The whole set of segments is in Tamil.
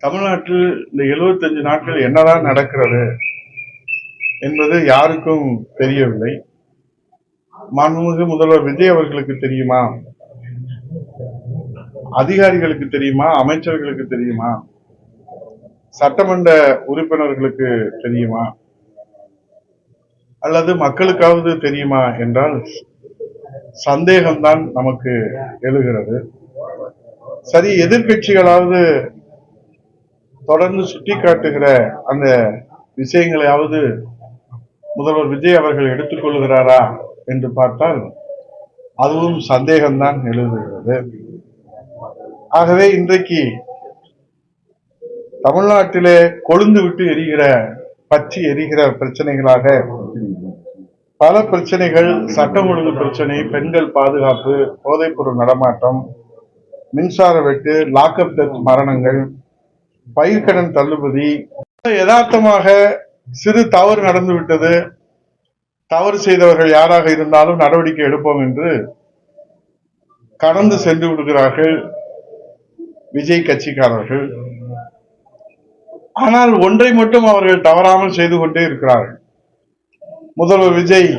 தமிழ்நாட்டில் இந்த 75 நாட்கள் என்னதான் நடக்கிறது என்பது யாருக்கும் தெரியவில்லை. மாண்புமிகு முதல்வர் விஜய் அவர்களுக்கு தெரியுமா? அதிகாரிகளுக்கு தெரியுமா? அமைச்சர்களுக்கு தெரியுமா? சட்டமன்ற உறுப்பினர்களுக்கு தெரியுமா? அல்லது மக்களுக்காவது தெரியுமா என்றால் சந்தேகம்தான் நமக்கு எழுகிறது. சரி, எதிர்கட்சிகளாவது தொடர்ந்து சுட்டிக்காட்டுகிற அந்த விஷயங்களையாவது முதல்வர் விஜய் அவர்கள் எடுத்துக்கொள்கிறாரா என்று பார்த்தால் அதுவும் சந்தேகம்தான் எழுதுகிறது. ஆகவே இன்றைக்கு தமிழ்நாட்டிலே கொழுந்து விட்டு பற்றி எரிகிற பிரச்சனைகளாக பல பிரச்சனைகள், சட்டம் ஒழுங்கு பிரச்சனை, பெண்கள் பாதுகாப்பு, போதைப்பொருள் நடமாட்டம், மின்சார வெட்டு, லாக்அப் டெத் மரணங்கள், பயிர்க்கடன் தள்ளுபடி, யதார்த்தமாக சிறு தவறு நடந்துவிட்டது, தவறு செய்தவர்கள் யாராக இருந்தாலும் நடவடிக்கை எடுப்போம் என்று கடந்து சென்று விடுகிறார்கள் விஜய் கட்சிக்காரர்கள். ஆனால் ஒன்றை மட்டும் அவர்கள் தவறாமல் செய்து கொண்டே இருக்கிறார்கள். முதல்வர் விஜய்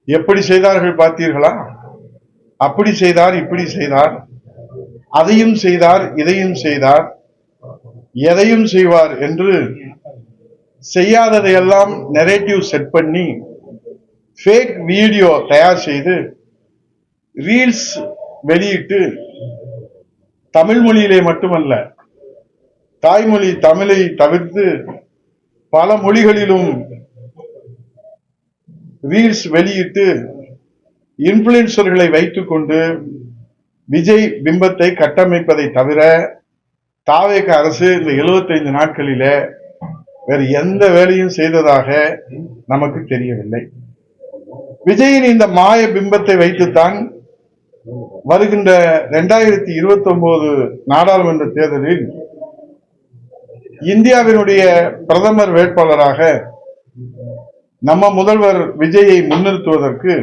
எப்படி செய்தார்கள் பார்த்தீர்களா? அப்படி செய்தார், இப்படி செய்தார், அதையும் செய்தார், இதையும் செய்தார், எதையும் செய்வார் என்று செய்யாததையெல்லாம் நெரேட்டிவ் செட் பண்ணி ஃபேக் வீடியோ தயார் செய்து ரீல்ஸ் வெளியிட்டு தமிழ் மொழியிலே மட்டுமல்ல, தாய்மொழி தமிழை தவிர்த்து பல மொழிகளிலும் ரீல்ஸ் வெளியிட்டு இன்ஃபுளுன்சர்களை வைத்துக் கொண்டு விஜய் பிம்பத்தை கட்டமைப்பதை தவிர தாவேக அரசு இந்த 75 நாட்களிலே வேறு எந்த வேலையும் செய்ததாக நமக்கு தெரியவில்லை. விஜயின் இந்த மாய பிம்பத்தை வைத்துத்தான் வருகின்ற 2029 நாடாளுமன்ற தேர்தலில் இந்தியாவினுடைய பிரதமர் வேட்பாளராக நம்ம முதல்வர் விஜயை முன்னிறுத்துவதற்கு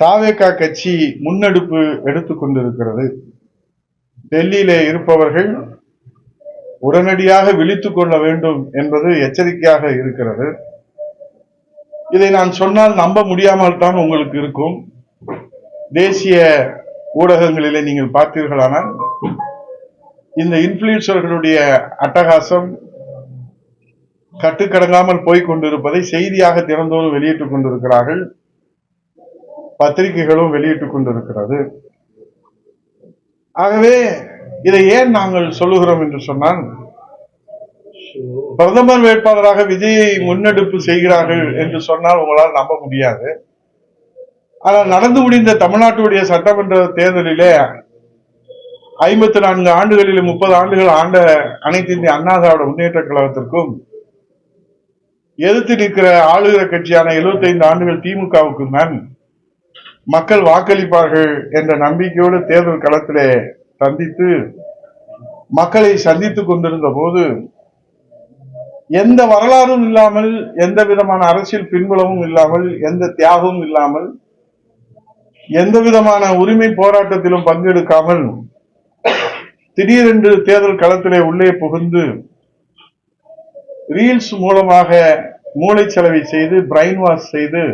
தாவேகா கட்சி முன்னெடுப்பு எடுத்துக் கொண்டிருக்கிறது. டெல்லியிலே இருப்பவர்கள் உடனடியாக விழித்துக் கொள்ள வேண்டும் என்பது எச்சரிக்கையாக இருக்கிறது. இதை நான் சொன்னால் நம்ப முடியாமல் தான் உங்களுக்கு இருக்கும். தேசிய ஊடகங்களிலே நீங்கள் பார்த்தீர்களானால் இந்த இன்ஃபுளுன்சர்களுடைய அட்டகாசம் கட்டுக்கடங்காமல் போய்க் கொண்டிருப்பதை செய்தியாக தினந்தோறும் வெளியிட்டுக் கொண்டிருக்கிறார்கள். பத்திரிகைகளும் வெளியிட்டுக் கொண்டிருக்கிறது. ஆகவே இதை ஏன் நாங்கள் சொல்லுகிறோம் என்று சொன்னால், பிரதமர் வேட்பாளராக விஜயை முன்னெடுப்பு செய்கிறார்கள் என்று சொன்னால் உங்களால் நம்ப முடியாது. ஆனால் நடந்து முடிந்த தமிழ்நாட்டுடைய சட்டமன்ற தேர்தலிலே 54 ஆண்டுகளில் 30 ஆண்டுகள் ஆண்ட அனைத்து இந்திய அண்ணா திராவிட முன்னேற்ற கழகத்திற்கும் எதிர்த்து நிற்கிற ஆளுகிற கட்சியான 75 ஆண்டுகள் திமுகவுக்கும் தான் மக்கள் வாக்களிப்பார்கள் என்ற நம்பிக்கையோடு தேர்தல் களத்திலே சந்தித்து மக்களை சந்தித்துக் கொண்டிருந்த போது எந்த வரலாறும் இல்லாமல், எந்த விதமான அரசியல் பின்புலமும் இல்லாமல், எந்த தியாகமும் இல்லாமல், எந்த விதமான உரிமை போராட்டத்திலும் பங்கெடுக்காமல் திடீரென்று தேர்தல் களத்திலே உள்ளே புகுந்து ரீல்ஸ் மூலமாக மூளைச்சலவை செய்து, பிரைன் வாஷ் செய்து,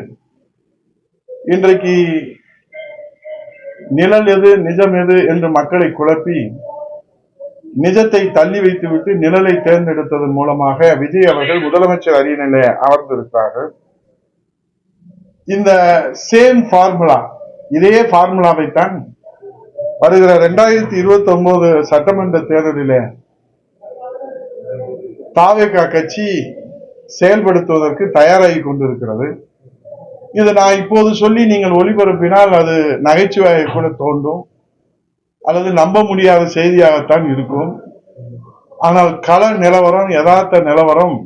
இன்றைக்கு நிழல் எது நிஜம் எது என்று மக்களை குழப்பி நிஜத்தை தள்ளி வைத்துவிட்டு நிழலை தேர்ந்தெடுத்ததன் மூலமாக விஜய் அவர்கள் முதலமைச்சர் அரியணையிலே அமர்ந்திருக்கிறார்கள். இந்த சேம் ஃபார்முலா, இதே ஃபார்முலாவைத்தான் வருகிற 2029 சட்டமன்ற தேர்தலிலே தாவேகா கட்சி செயல்படுத்துவதற்கு தயாராகி கொண்டிருக்கிறது. இது நான் இப்போது சொல்லி நீங்கள் ஒளிபரப்பினால் அது நகைச்சுவையை கூட தோன்றும், அல்லது நம்ப முடியாத செய்தியாகத்தான் இருக்கும். ஆனால் கள நிலவரம், யதார்த்த நிலவரம்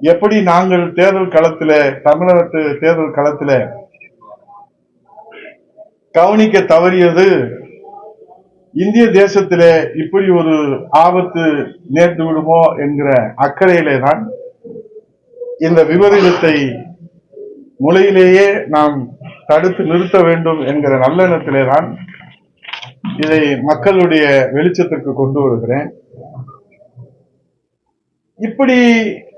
எப்படி நாங்கள் தேர்தல் களத்திலே, தமிழ்நாட்டு தேர்தல் களத்திலே கவனிக்க தவறியது, இந்திய தேசத்திலே இப்படி ஒரு ஆபத்து நேர்ந்து விடுமோ என்கிற அக்கறையிலே தான் இந்த விபரீதத்தை முளையிலேயே நாம் தடுத்து நிறுத்த வேண்டும் என்கிற நல்லெண்ணத்திலே தான் இதை மக்களுடைய வெளிச்சத்திற்கு கொண்டு வருகிறேன். இப்படி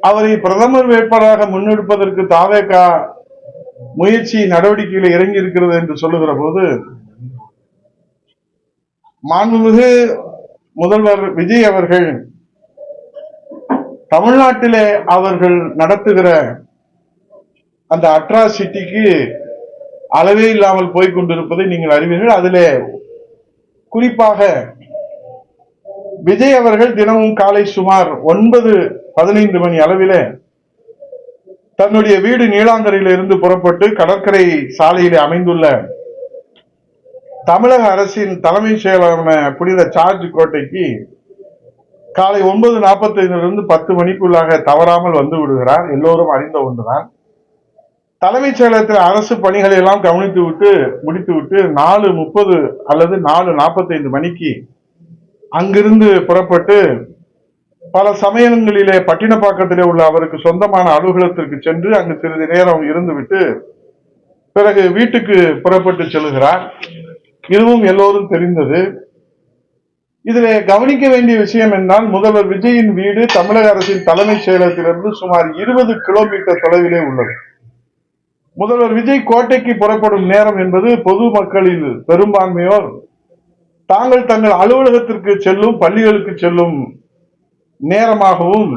அவரை பிரதமர் வேட்பாளராக முன்னெடுப்பதற்கு தாவேக முயற்சி நடவடிக்கையில் இறங்கி இருக்கிறது என்று சொல்லுகிற போது, மாண்புமிகு முதல்வர் விஜய் அவர்கள் தமிழ்நாட்டிலே அவர்கள் நடத்துகிற அந்த அட்ராசிட்டிக்கு அளவே இல்லாமல் போய்கொண்டிருப்பதை நீங்கள் அறிவீர்கள். அதிலே குறிப்பாக விஜய் அவர்கள் தினமும் காலை சுமார் 9:15 மணி அளவிலே தன்னுடைய வீடு நீலாங்கரையிலிருந்து புறப்பட்டு கடற்கரை சாலையில் அமைந்துள்ள தமிழக அரசின் தலைமைச் செயலரான புனித ஜார்ஜ் கோட்டைக்கு காலை 9:45 10 மணிக்குள்ளாக தவறாமல் வந்து விடுகிறார். எல்லோரும் அறிந்த ஒன்றுதான். தலைமைச் செயலகத்தில் அரசு பணிகளை எல்லாம் கவனித்து விட்டு முடித்துவிட்டு 4:30 அல்லது 4:45 மணிக்கு அங்கிருந்து புறப்பட்டு பல சமயங்களிலே பட்டினப்பாக்கத்திலே உள்ள அவருக்கு சொந்தமான அலுவலகத்திற்கு சென்று அங்கு சிறிது நேரம் இருந்துவிட்டு பிறகு வீட்டுக்கு புறப்பட்டு செல்கிறார். இதுவும் எல்லோரும் தெரிந்தது. இதிலே கவனிக்க வேண்டிய விஷயம் என்றால், முதல்வர் விஜயின் வீடு தமிழக அரசின் தலைமைச் செயலகத்திலிருந்து சுமார் 20 கிலோமீட்டர் தொலைவிலே உள்ளது. முதல்வர் விஜய் கோட்டைக்கு புறப்படும் நேரம் என்பது பொதுமக்களில் பெரும்பான்மையோர் தாங்கள் தங்கள் அலுவலகத்திற்கு செல்லும், பள்ளிகளுக்கு செல்லும் நேரமாகவும்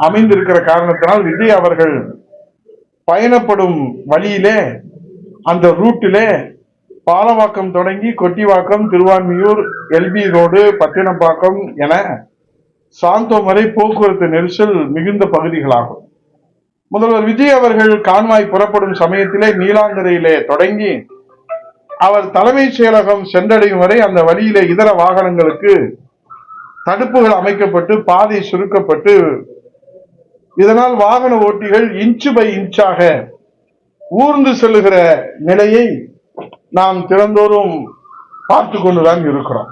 அமைந்திருக்கிற காரணத்தினால் விஜய் அவர்கள் பயணப்படும் வழியிலே, அந்த ரூட்டிலே பாலவாக்கம் தொடங்கி கொட்டிவாக்கம், திருவான்மியூர், எல்பி ரோடு, பட்டினப்பாக்கம் என சாந்தோம் வரை போக்குவரத்து நெரிசல் மிகுந்த பகுதிகளாகும். முதல்வர் விஜய் அவர்கள் கான்வாய் புறப்படும் சமயத்திலே நீலாங்கரையிலே தொடங்கி அவர் தலைமைச் செயலகம் சென்றடையும் வரை அந்த வழியிலே இதர வாகனங்களுக்கு தடுப்புகள் அமைக்கப்பட்டு பாதை சுருக்கப்பட்டு, இதனால் வாகன ஓட்டிகள் இன்ச்சு பை இன்ச்சாக ஊர்ந்து செல்லுகிற நிலையை நாம் தினந்தோறும் பார்த்து கொண்டுதான் இருக்கிறோம்.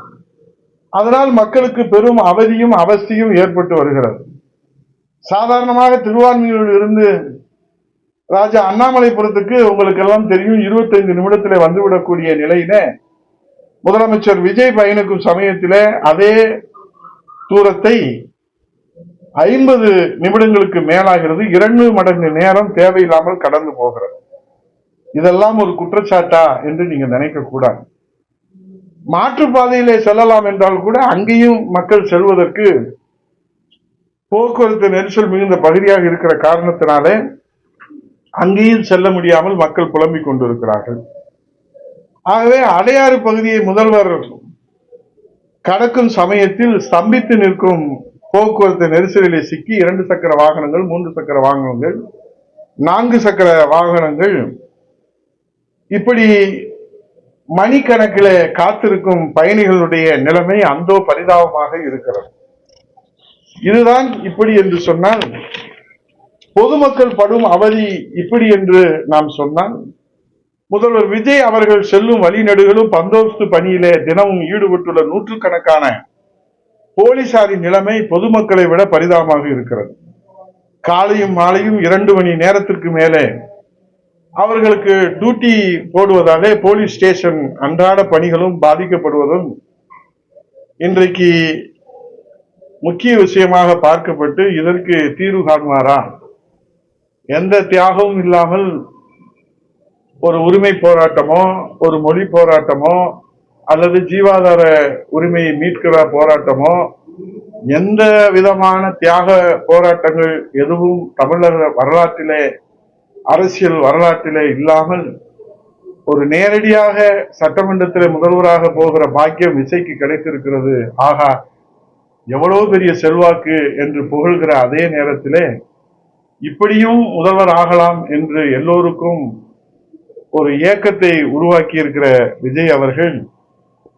அதனால் மக்களுக்கு பெரும் அவதியும் அவஸ்தையும் ஏற்பட்டு வருகிறது. சாதாரணமாக திருவான்மியூரில் இருந்து ராஜா அண்ணாமலைபுரத்துக்கு உங்களுக்கு எல்லாம் தெரியும் 25 நிமிடத்திலே வந்துவிடக்கூடிய நிலையில முதலமைச்சர் விஜய் பயணிக்கும் சமயத்திலே அதே தூரத்தை 50 நிமிடங்களுக்கு மேலாகிறது. 2 மடங்கு நேரம் தேவையில்லாமல் கடந்து போகிறது. இதெல்லாம் ஒரு குற்றச்சாட்டா என்று நீங்க நினைக்க கூடாது. மாற்றுப்பாதையிலே செல்லலாம் என்றால் கூட அங்கேயும் மக்கள் செல்வதற்கு போக்குவரத்து நெரிசல் மிகுந்த பகுதியாக இருக்கிற காரணத்தினாலே அங்கேயும் செல்ல முடியாமல் மக்கள் புலம்பிக் கொண்டிருக்கிறார்கள். ஆகவே அடையாறு பகுதியை முதல்வர் கடக்கும் சமயத்தில் ஸ்தம்பித்து நிற்கும் போக்குவரத்து நெரிசலிலே சிக்கி 2 சக்கர வாகனங்கள், 3 சக்கர வாகனங்கள், 4 சக்கர வாகனங்கள் இப்படி மணிக்கணக்கில் காத்திருக்கும் பயணிகளுடைய நிலைமை அந்தோ பரிதாபமாக இருக்கிறது. இதுதான் இப்படி என்று சொன்னால், பொதுமக்கள் படும் அவதி இப்படி என்று நாம் சொன்னால், முதல்வர் விஜய் அவர்கள் செல்லும் வழிநெடுகளும் பந்தோபஸ்து பணியிலே தினமும் ஈடுபட்டுள்ள நூற்றுக்கணக்கான போலீசாரின் நிலைமை பொதுமக்களை விட பரிதாபமாக இருக்கிறது. காலையும் மாலையும் 2 மணி நேரத்திற்கு மேலே அவர்களுக்கு டியூட்டி போடுவதாலே போலீஸ் ஸ்டேஷன் அன்றாட பணிகளும் பாதிக்கப்படுவதும் இன்றைக்கு முக்கிய விஷயமாக பார்க்கப்பட்டு, இதற்கு தீர்வு காண்பாரா, எந்த தியாகமும் இல்லாமல் ஒரு உரிமை போராட்டமோ, ஒரு மொழி போராட்டமோ, அல்லது ஜீவாதார உரிமையை மீட்கிற போராட்டமோ, எந்த விதமான தியாக போராட்டங்கள் எதுவும் தமிழக வரலாற்றிலே, அரசியல் வரலாற்றிலே இல்லாமல் ஒரு நேரடியாக சட்டமன்றத்திலே முதல்வராக போகிற பாக்கியம் விஜய்க்கு கிடைத்திருக்கிறது. ஆகா, எவ்வளவு பெரிய செல்வாக்கு என்று புகழ்கிற அதே நேரத்திலே இப்படியும் முதல்வர் ஆகலாம் என்று எல்லோருக்கும் ஒரு ஏக்கத்தை உருவாக்கி இருக்கிற விஜய் அவர்கள்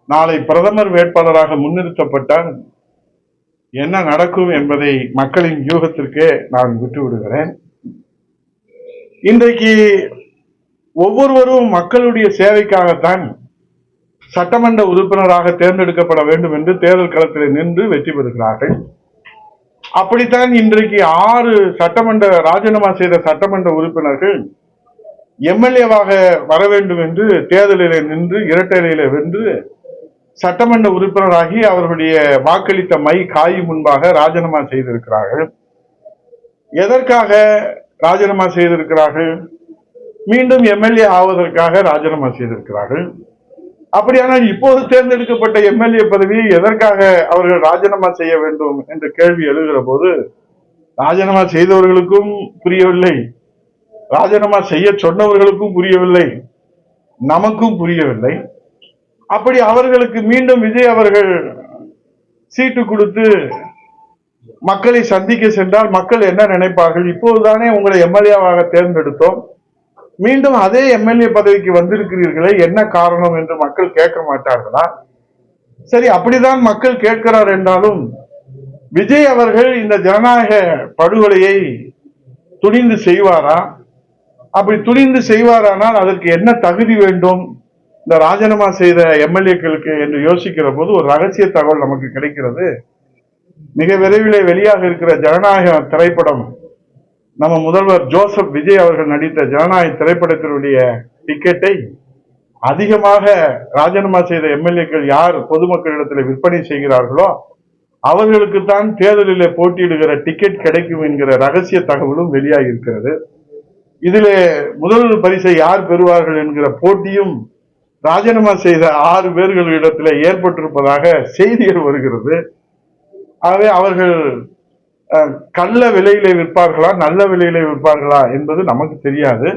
நாளை பிரதமர் வேட்பாளராக முன்னிறுத்தப்பட்டால் என்ன நடக்கும் என்பதை மக்களின் யூகத்திற்கே நான் விட்டுவிடுகிறேன். இன்றைக்கு ஒவ்வொருவரும் மக்களுடைய சேவைக்காகத்தான் சட்டமன்ற உறுப்பினராக தேர்ந்தெடுக்கப்பட வேண்டும் என்று தேர்தல் களத்தில் நின்று வெற்றி பெறுகிறார்கள். அப்படித்தான் இன்றைக்கு 6 சட்டமன்ற ராஜினாமா செய்த சட்டமன்ற உறுப்பினர்கள் எம்எல்ஏவாக வர வேண்டும் என்று தேர்தலில் நின்று இரட்டையில வென்று சட்டமன்ற உறுப்பினராகி அவர்களுடைய வாக்களித்த மை காய் முன்பாக ராஜினாமா செய்திருக்கிறார்கள். எதற்காக ராஜினாமா செய்திருக்கிறார்கள்? மீண்டும் எம்எல்ஏ ஆவதற்காக ராஜினாமா செய்திருக்கிறார்கள். அப்படியானால் இப்போது தேர்ந்தெடுக்கப்பட்ட எம்எல்ஏ பதவியை எதற்காக அவர்கள் ராஜினாமா செய்ய வேண்டும் என்ற கேள்வி எழுகிற போது ராஜினாமா செய்தவர்களுக்கும் புரியவில்லை, ராஜினாமா செய்ய சொன்னவர்களுக்கும் புரியவில்லை, நமக்கும் புரியவில்லை. அப்படி அவர்களுக்கு மீண்டும் விஜய் அவர்கள் சீட்டு கொடுத்து மக்களை சந்திக்க சென்றால் மக்கள் என்ன நினைப்பார்கள்? இப்போதுதானே உங்களை எம்எல்ஏவாக தேர்ந்தெடுத்தோம், மீண்டும் அதே எம்எல்ஏ பதவிக்கு வந்திருக்கிறீர்களே, என்ன காரணம் என்று மக்கள் கேட்க மாட்டார்களா? சரி, அப்படிதான் மக்கள் கேட்கிறார் என்றாலும் விஜய் அவர்கள் இந்த ஜனநாயக படுகொலையை துணிந்து செய்வாரா? அப்படி துணிந்து செய்வாரானால் அதற்கு என்ன தகுதி வேண்டும் இந்த ராஜினாமா செய்த எம்எல்ஏக்களுக்கு என்று யோசிக்கிற போது ஒரு ரகசிய தகவல் நமக்கு கிடைக்கிறது. மிக விரைவில் வெளியாக இருக்கிற ஜனநாயக திரைப்படம், நம்ம முதல்வர் ஜோசப் விஜய் அவர்கள் நடித்த ஜனநாயக திரைப்படத்தினுடைய டிக்கெட்டை அதிகமாக ராஜினாமா செய்த எம்எல்ஏக்கள் யார் பொதுமக்களிடத்தில் விற்பனை செய்கிறார்களோ அவர்களுக்குத்தான் தேர்தலில் போட்டியிடுகிற டிக்கெட் கிடைக்கும் என்கிற ரகசிய தகவலும் வெளியாகி இருக்கிறது. இதிலே முதல் பரிசை யார் பெறுவார்கள் என்கிற போட்டியும் ராஜினாமா செய்த 6 பேர்களிடத்தில் ஏற்பட்டிருப்பதாக செய்திகள் வருகிறது. ஆகவே அவர்கள் கள்ள விலையிலே விற்பார்களா நல்ல விலையிலே விற்பார்களா என்பது நமக்கு தெரியாது.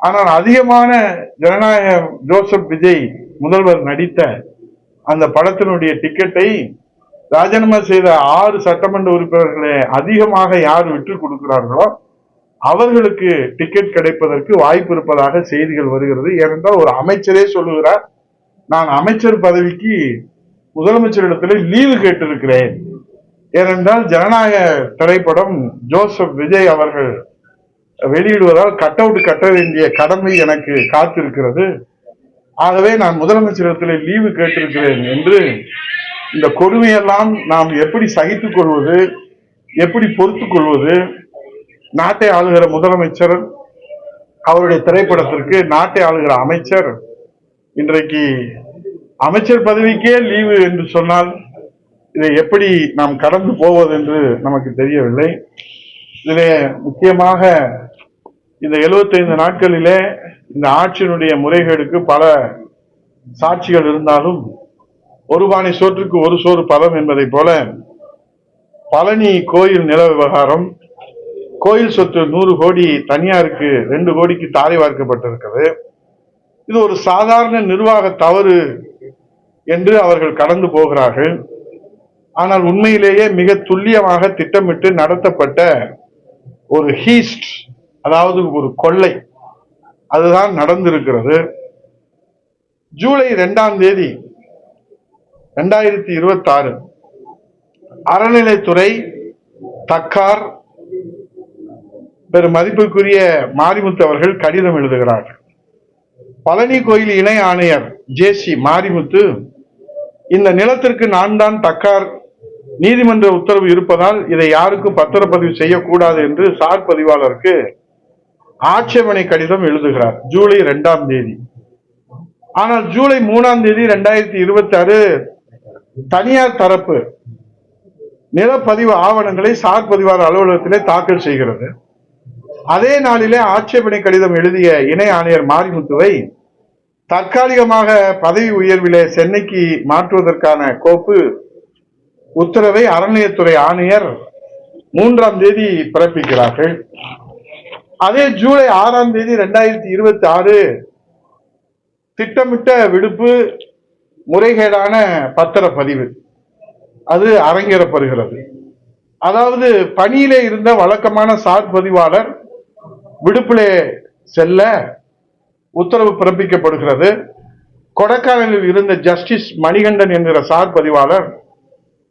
ஆனால் அதிகமான ஜனநாயக ஜோசப் விஜய் முதல்வர் நடித்த அந்த படத்தினுடைய டிக்கெட்டை ராஜினாமா செய்த 6 சட்டமன்ற உறுப்பினர்களே அதிகமாக யார் விற்று கொடுக்கிறார்களோ அவர்களுக்கு டிக்கெட் கிடைப்பதற்கு வாய்ப்பு இருப்பதாக செய்திகள் வருகிறது. ஏனென்றால் ஒரு அமைச்சரே சொல்லுகிறார், நான் அமைச்சர் பதவிக்கு முதலமைச்சரிடத்தில் லீவு கேட்டிருக்கிறேன். ஏனென்றால் ஜனநாயக திரைப்படம் ஜோசப் விஜய் அவர்கள் வெளியிடுவதால் கட் அவுட் கட்ட வேண்டிய கடமை எனக்கு காத்திருக்கிறது. ஆகவே நான் முதலமைச்சரிடத்தில் லீவு கேட்டிருக்கிறேன் என்று இந்த கொடுமையெல்லாம் நாம் எப்படி சகித்துக் கொள்வது, எப்படி பொறுத்துக் கொள்வது? நாட்டை ஆளுகிற முதலமைச்சர், அவருடைய திரைப்படத்திற்கு நாட்டை ஆளுகிற அமைச்சர் இன்றைக்கு அமைச்சர் பதவிக்கே லீவு என்று சொன்னால் இதை எப்படி நாம் கடந்து போவது என்று நமக்கு தெரியவில்லை. இதிலே முக்கியமாக இந்த 75 நாட்களிலே இந்த ஆட்சியினுடைய முறைகேடுக்கு பல சாட்சிகள் இருந்தாலும் ஒரு பானை சோற்றுக்கு ஒரு சோறு பதம் என்பதை போல பழனி கோயில் நில விவகாரம், கோயில் சொத்து 100 கோடி தனியாருக்கு 2 கோடிக்கு தாரை வார்க்கப்பட்டிருக்கிறது. இது ஒரு சாதாரண நிர்வாக தவறு என்று அவர்கள் கடந்து போகிறார்கள். ஆனால் உண்மையிலேயே மிக துல்லியமாக திட்டமிட்டு நடத்தப்பட்ட ஒரு ஹீஸ்ட், அதாவது ஒரு கொள்ளை, அதுதான் நடந்திருக்கிறது. ஜூலை 2ஆம் தேதி 2026 அறநிலைத்துறை தக்கார் பெரும் மதிப்புக்குரிய மாரிமுத்து அவர்கள் கடிதம் எழுதுகிறார்கள். பழனி கோயில் இணை ஆணையர் ஜேசி மாரிமுத்து, இந்த நிலத்திற்கு நான் தான் தக்கார், நீதிமன்ற உத்தரவு இருப்பதால் இதை யாருக்கும் பத்திரப்பதிவு செய்யக்கூடாது என்று சார் பதிவாளருக்கு ஆட்சேபனை கடிதம் எழுதுகிறார் ஜூலை 2ஆம் தேதி. ஆனால் ஜூலை 3ஆம் தேதி 2026 தனியார் தரப்பு நிலப்பதிவு ஆவணங்களை சார் பதிவாளர் அலுவலகத்திலே தாக்கல் செய்கிறது. அதே நாளிலே ஆட்சேபனை கடிதம் எழுதிய இணை ஆணையர் மாரிமுத்துவை தற்காலிகமாக பதவி உயர்விலே சென்னைக்கு மாற்றுவதற்கான கோப்பு உத்தரவை அறநிலையத்துறை ஆணையர் 3ஆம் தேதி பிறப்பிக்கிறார்கள். அதே ஜூலை 6ஆம் தேதி 2026 திட்டமிட்ட விடுப்பு முறைகேடான பத்திரப்பதிவு அது அரங்கேறப்படுகிறது. அதாவது பணியிலே இருந்த வழக்கமான சார் பதிவாளர் விடுப்பிலே செல்ல உத்தரவு பிறப்பிக்கப்படுகிறது. கொடைக்கானலில் இருந்த ஜஸ்டிஸ் மணிகண்டன் என்கிற சார் பதிவாளர்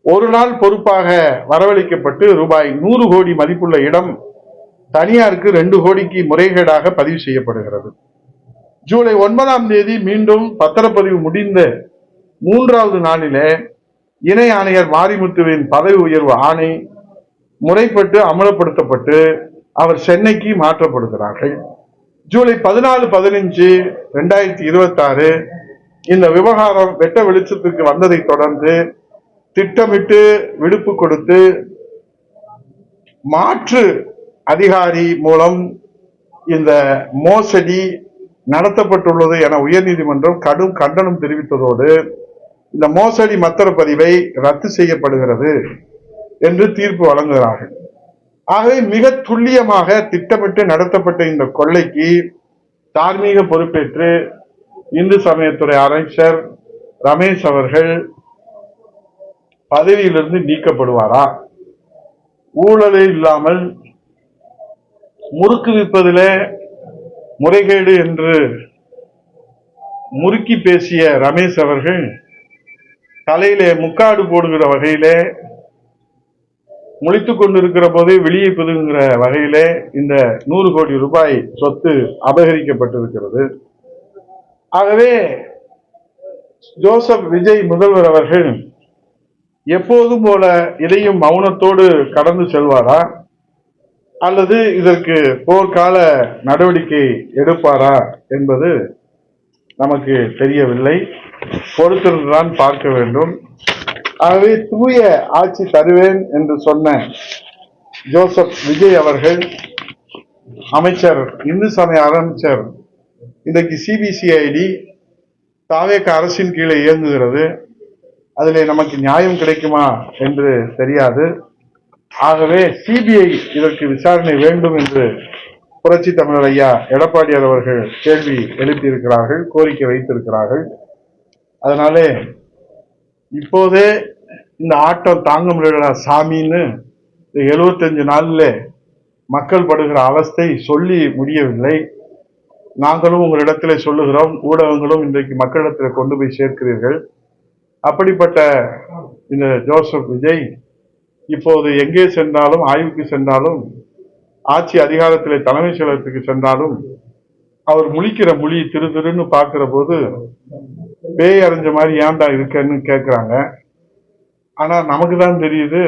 ஒரு நாள் பொறுப்பாக வரவழைக்கப்பட்டு ரூபாய் 100 கோடி மதிப்புள்ள இடம் தனியாருக்கு 2 கோடிக்கு முறைகேடாக பதிவு செய்யப்படுகிறது. ஜூலை 9ஆம் தேதி மீண்டும் பத்திரப்பதிவு முடிந்த 3வது நாளிலே இணை ஆணையர் மாரிமுத்துவின் பதவி உயர்வு ஆணை முறைப்பட்டு அமலப்படுத்தப்பட்டு அவர் சென்னைக்கு மாற்றப்படுகிறார்கள். ஜூலை 14-15 2026 இந்த விவகாரம் வெட்ட வெளிச்சத்துக்கு வந்ததை தொடர்ந்து திட்டமிட்டு விடுப்பு கொடுத்து மாற்று அதிகாரி மூலம் இந்த மோசடி நடத்தப்பட்டுள்ளது என உயர்நீதிமன்றம் கடும் கண்டனம் தெரிவித்ததோடு இந்த மோசடி பத்திரப்பதிவை ரத்து செய்யப்படுகிறது என்று தீர்ப்பு வழங்குகிறார்கள். ஆகவே மிக துல்லியமாக திட்டமிட்டு நடத்தப்பட்ட இந்த கொள்ளைக்கு தார்மீக பொறுப்பேற்று இந்து சமயத்துறை அமைச்சர் ரமேஷ் அவர்கள் பதவியிலிருந்து நீக்கப்படுவாரா? ஊழலே இல்லாமல் முறுக்கு விற்பதிலே முறைகேடு என்று முறுக்கி பேசிய ரமேஷ் அவர்கள் தலையிலே முக்காடு போடுகிற வகையிலே முழித்துக் கொண்டிருக்கிற போதே வெளியே புதுங்கிற வகையிலே இந்த 100 கோடி ரூபாய் சொத்து அபகரிக்கப்பட்டிருக்கிறது. ஆகவே ஜோசப் விஜய் முதல்வர் அவர்கள் எப்போதும் போல இதையும் மௌனத்தோடு கடந்து செல்வாரா அல்லது இதற்கு போர்க்கால நடவடிக்கை எடுப்பாரா என்பது நமக்கு தெரியவில்லை. பொறுத்திருந்துதான் பார்க்க வேண்டும். ஆகவே தூய ஆட்சி தருவேன் என்று சொன்ன ஜோசப் விஜய் அவர்கள் அமைச்சர், இந்து சமய அமைச்சர், இன்றைக்கு சிபிசிஐடி தாவேக அரசின் கீழே இயங்குகிறது. அதிலே நமக்கு நியாயம் கிடைக்குமா என்று தெரியாது. ஆகவே சிபிஐ இதற்கு விசாரணை வேண்டும் என்று புரட்சி தமிழர் ஐயா எடப்பாடியார் அவர்கள் கேள்வி எழுப்பியிருக்கிறார்கள், கோரிக்கை வைத்திருக்கிறார்கள். அதனாலே இப்போதே இந்த ஆட்டம் தாங்க முடியல சாமின்னு 75 நாள்ல மக்கள் படுகிற அவஸ்தை சொல்லி முடியவில்லை. நாங்களும் உங்களிடத்திலே சொல்லுகிறோம், ஊடகங்களும் இன்றைக்கு மக்களிடத்தில் கொண்டு போய் சேர்க்கிறீர்கள். அப்படிப்பட்ட இந்த ஜோசப் விஜய் இப்போது எங்கே சென்றாலும், ஆய்வுக்கு சென்றாலும், ஆட்சி அதிகாரத்திலே தலைமை செயலகத்துக்கு சென்றாலும் அவர் முழிக்கிற மொழி திரு திருன்னு பார்க்கிற போது பேய் அரைஞ்ச மாதிரி ஏன்டா இருக்கன்னு கேட்கிறாங்க. ஆனா நமக்கு தான் தெரியுது,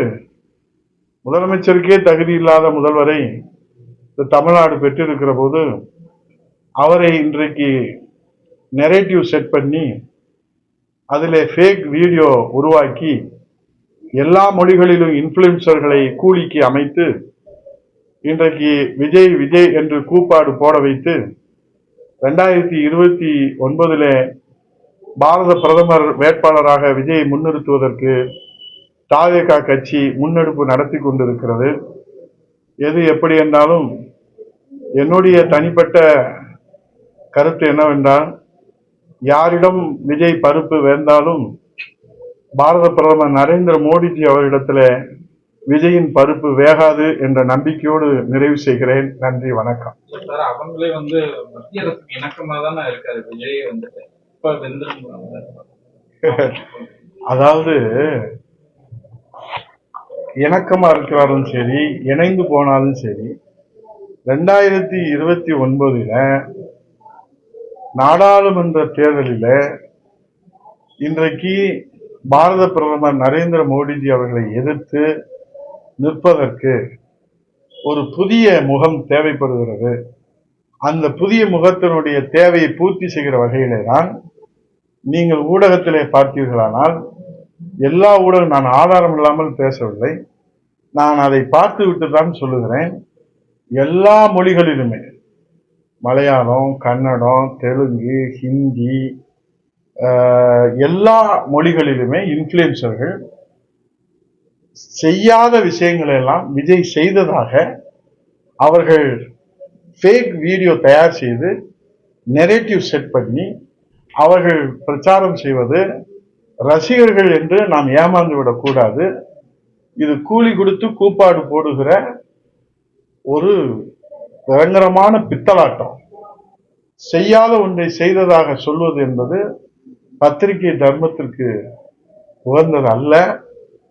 முதலமைச்சருக்கே தகுதி இல்லாத முதல்வரை தமிழ்நாடு பெற்றிருக்கிற போது அவரை இன்றைக்கு நெரேட்டிவ் செட் பண்ணி அதில் ஃபேக் வீடியோ உருவாக்கி எல்லா மொழிகளிலும் இன்ஃபுளுசர்களை கூலிக்கு அமைத்து இன்றைக்கு விஜய் விஜய் என்று கூப்பாடு போட வைத்து 2029 பாரத பிரதமர் வேட்பாளராக விஜயை முன்னிறுத்துவதற்கு தாவேகா கட்சி முன்னெடுப்பு நடத்தி கொண்டிருக்கிறது. எது எப்படி என்றாலும் என்னுடைய தனிப்பட்ட கருத்து என்னவென்றால், யாரிடம் விஜய் பருப்பு வேண்டாலும் பாரத பிரதமர் நரேந்திர மோடிஜி அவர்களிடத்தில் விஜயின் பருப்பு வேகாது என்ற நம்பிக்கையோடு நிறைவு செய்கிறேன். நன்றி, வணக்கம். அவங்களே மத்திய அரசுக்கு இணக்கமா தானே இருக்காரு விஜய் அதாவது இணக்கமா இருக்கிறாரும் சரி, இணைந்து போனாலும் சரி, 2029 நாடாளுமன்ற தேர்தலில் இன்றைக்கு பாரத பிரதமர் நரேந்திர மோடிஜி அவர்களை எதிர்த்து நிற்பதற்கு ஒரு புதிய முகம் தேவைப்படுகிறது. அந்த புதிய முகத்தினுடைய தேவையை பூர்த்தி செய்கிற வகையிலே தான் நீங்கள் ஊடகத்திலே பார்த்தீர்களானால், எல்லா ஊடகம், நான் ஆதாரம் இல்லாமல் பேசவில்லை, நான் அதை பார்த்து விட்டு தான் சொல்லுகிறேன், எல்லா மொழிகளிலுமே, மலையாளம், கன்னடம், தெலுங்கு, ஹிந்தி, எல்லா மொழிகளிலுமே இன்ஃபுளுசர்கள் செய்யாத விஷயங்களை எல்லாம் விஜய் செய்ததாக அவர்கள் ஃபேக் வீடியோ தயார் செய்து நெரேட்டிவ் செட் பண்ணி அவர்கள் பிரச்சாரம் செய்வது ரசிகர்கள் என்று நாம் ஏமாந்து விடக்கூடாது. இது கூலி கொடுத்து கூப்பாடு போடுகிற ஒரு பயங்கரமான பித்தலாட்டம். செய்யாத ஒன்றை செய்ததாக சொல்வது என்பது பத்திரிகை தர்மத்திற்கு உகந்தது அல்ல.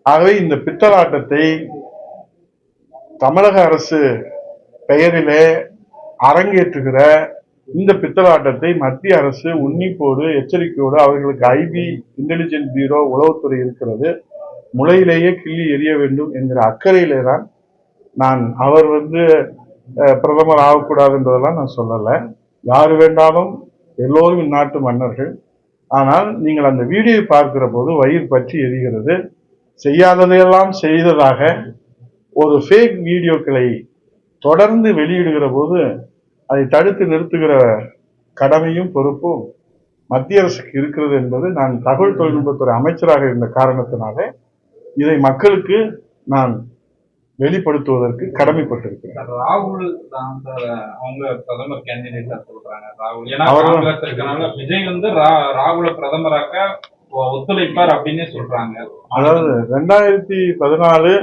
ஆகவே இந்த பித்தலாட்டத்தை தமிழக அரசு பெயரிலே அரங்கேற்றுகிற இந்த பித்தலாட்டத்தை மத்திய அரசு உன்னிப்போடு எச்சரிக்கையோடு, அவர்களுக்கு ஐபி இன்டெலிஜென்ஸ் பியூரோ உளவுத்துறை இருக்கிறது, முளையிலேயே கிள்ளி எறிய வேண்டும் என்கிற அக்கறையிலே தான் நான் அவர் பிரதமர் ஆகக்கூடாது என்பதெல்லாம் நான் சொல்லலை. யாரு வேண்டாலும், எல்லோரும் இந்நாட்டு மன்னர்கள். ஆனால் நீங்கள் அந்த வீடியோ பார்க்கிற போது வயிறு பற்றி எரிகிறது. செய்யாததையெல்லாம் செய்ததாக ஒரு ஃபேக் வீடியோக்களை தொடர்ந்து வெளியிடுகிற போது அதை தடுத்து நிறுத்துகிற கடமையும் பொறுப்பும் மத்திய அரசுக்கு இருக்கிறது என்பது நான் தகவல் தொழில்நுட்பத்துறை அமைச்சராக இருந்த காரணத்தினாலே இதை மக்களுக்கு நான் வெளிப்படுத்துவதற்கு கடமைப்பட்டிருக்கிறேன். ராகுல் தான் சார் அவங்க பிரதமர் கேண்டிடேட்டா சொல்றாங்க. ராகுல் ஏன்னா அவரு- காங்கிரஸ் இருக்கனால விஜய் வந்து ராகுல பிரதமராக்க ஒத்துழைப்பார் அப்படின்னு சொல்றாங்க. அதாவது 2014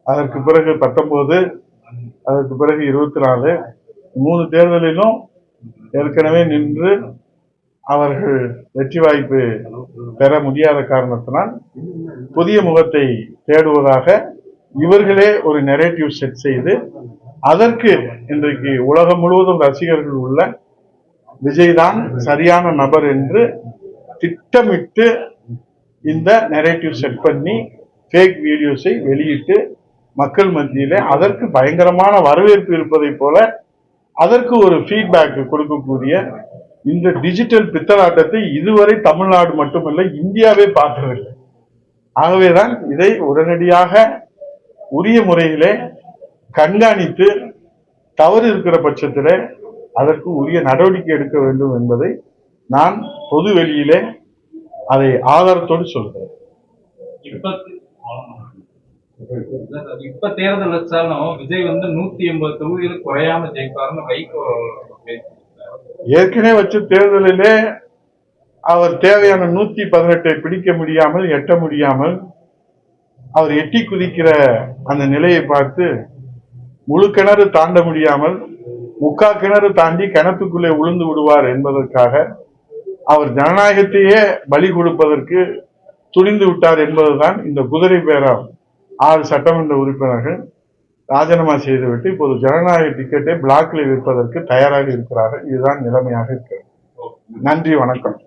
அதற்கு பிறகு 19 அதற்கு பிறகு 24 3 தேர்தலிலும் ஏற்கனவே நின்று அவர்கள் வெற்றி வாய்ப்பு பெற முடியாத காரணத்தினால் புதிய முகத்தை தேடுவதாக இவர்களே ஒரு நெரேட்டிவ் செட் செய்து அதற்கு இன்றைக்கு உலகம் முழுவதும் ரசிகர்கள் உள்ள விஜய் தான் சரியான நபர் என்று திட்டமிட்டு இந்த நெரேட்டிவ் செட் பண்ணி ஃபேக் வீடியோஸை வெளியிட்டு மக்கள் மத்தியிலே அதற்கு பயங்கரமான வரவேற்பு இருப்பதை போல அதற்கு ஒரு ஃபீட்பேக் கொடுக்கக்கூடிய இந்த டிஜிட்டல் பித்தலாட்டத்தை இதுவரை தமிழ்நாடு மட்டுமல்ல இந்தியாவே பார்த்ததில்லை. ஆகவேதான் இதை உடனடியாக உரிய முறையிலே கண்காணித்து தவறு இருக்கிற பட்சத்திலே அதற்கு உரிய நடவடிக்கை எடுக்க வேண்டும் என்பதை நான் பொது வெளியிலே அதை ஆதாரத்தோடு சொல்கிறேன். இப்ப தேர்தல் வச்சாலும் விஜய் வந்து 180 தொகுதியில் குறையாம ஜெயிப்பாருன்னு வைகோ பேசியிருக்காரு. ஏற்கனவே வச்ச தேர்தலிலே அவர் தேவையான 118 பிடிக்க முடியாமல் எட்ட முடியாமல் அவர் எட்டி குதிக்கிற அந்த நிலையை பார்த்து முழு கிணறு தாண்ட முடியாமல் முக்கா கிணறு தாண்டி கிணத்துக்குள்ளே உளுந்து விடுவார் என்பதற்காக அவர் ஜனநாயகத்தையே பலி கொடுப்பதற்கு துணிந்து விட்டார் என்பதுதான் இந்த குதிரை பேரம் 6 சட்டமன்ற உறுப்பினர்கள் ராஜினாமா செய்துவிட்டு இப்போது ஜனநாயக டிக்கெட்டை பிளாக்ல விற்பதற்கு தயாராக இருக்கிறார்கள். இதுதான் நிலைமையாக இருக்கிறது. நன்றி, வணக்கம்.